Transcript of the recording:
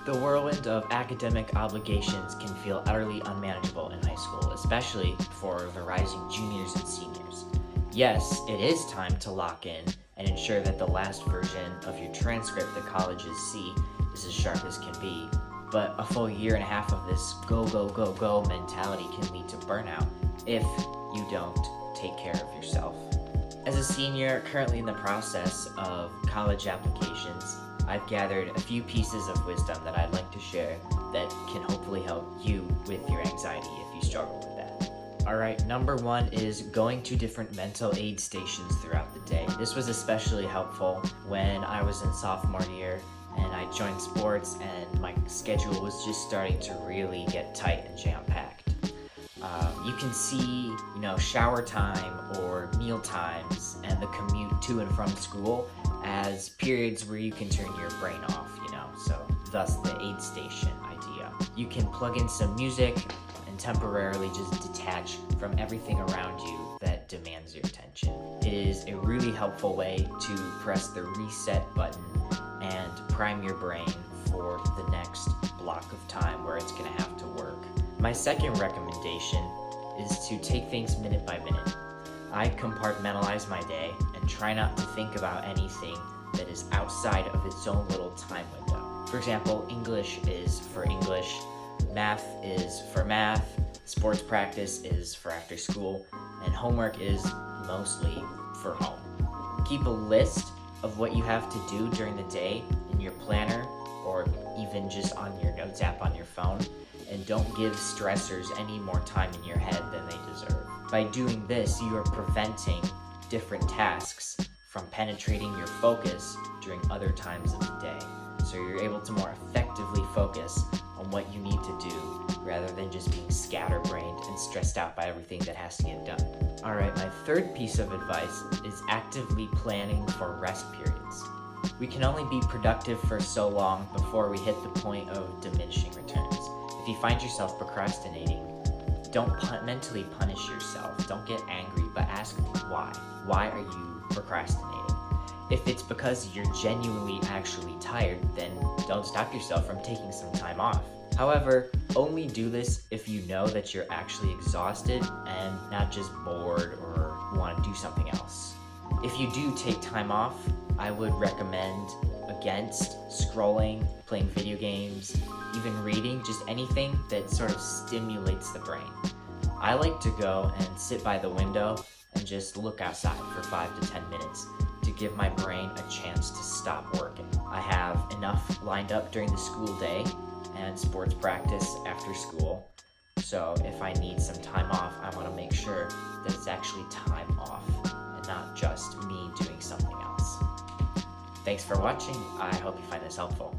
The whirlwind of academic obligations can feel utterly unmanageable in high school, especially for the rising juniors and seniors. Yes, it is time to lock in and ensure that the last version of your transcript the colleges see is as sharp as can be, but a full year and a half of this go, go, go, go mentality can lead to burnout if you don't take care of yourself. As a senior currently in the process of college applications, I've gathered a few pieces of wisdom that I'd like to share that can hopefully help you with your anxiety if you struggle with that. Alright, number one is going to different mental aid stations throughout the day. This was especially helpful when I was in sophomore year and I joined sports and my schedule was just starting to really get tight and jam-packed. You can see, shower time or meal times and the commute to and from school as periods where you can turn your brain off, so thus the aid station idea. You can plug in some music and temporarily just detach from everything around you that demands your attention. It is a really helpful way to press the reset button and prime your brain for the next block of time where it's gonna have to work. My second recommendation is to take things minute by minute. I compartmentalize my day and try not to think about anything that is outside of its own little time window. For example, English is for English, math is for math, sports practice is for after school, and homework is mostly for home. Keep a list of what you have to do during the day in your planner or even just on your notes app on your phone, and don't give stressors any more time in your head than they deserve. By doing this, you are preventing different tasks from penetrating your focus during other times of the day. So you're able to more effectively focus on what you need to do rather than just being scatterbrained and stressed out by everything that has to get done. Alright, my third piece of advice is actively planning for rest periods. We can only be productive for so long before we hit the point of diminishing returns. If you find yourself procrastinating, don't mentally punish yourself. Don't get angry, but ask why. Why are you procrastinating? If it's because you're genuinely actually tired, then don't stop yourself from taking some time off. However, only do this if you know that you're actually exhausted and not just bored or want to do something else. If you do take time off, I would recommend against scrolling, playing video games, even reading, just anything that sort of stimulates the brain. I like to go and sit by the window and just look outside for 5 to 10 minutes to give my brain a chance to stop working. I have enough lined up during the school day and sports practice after school, so if I need some time off, I want to make sure that it's actually time off and not just me doing something else. Thanks for watching. I hope you find this helpful.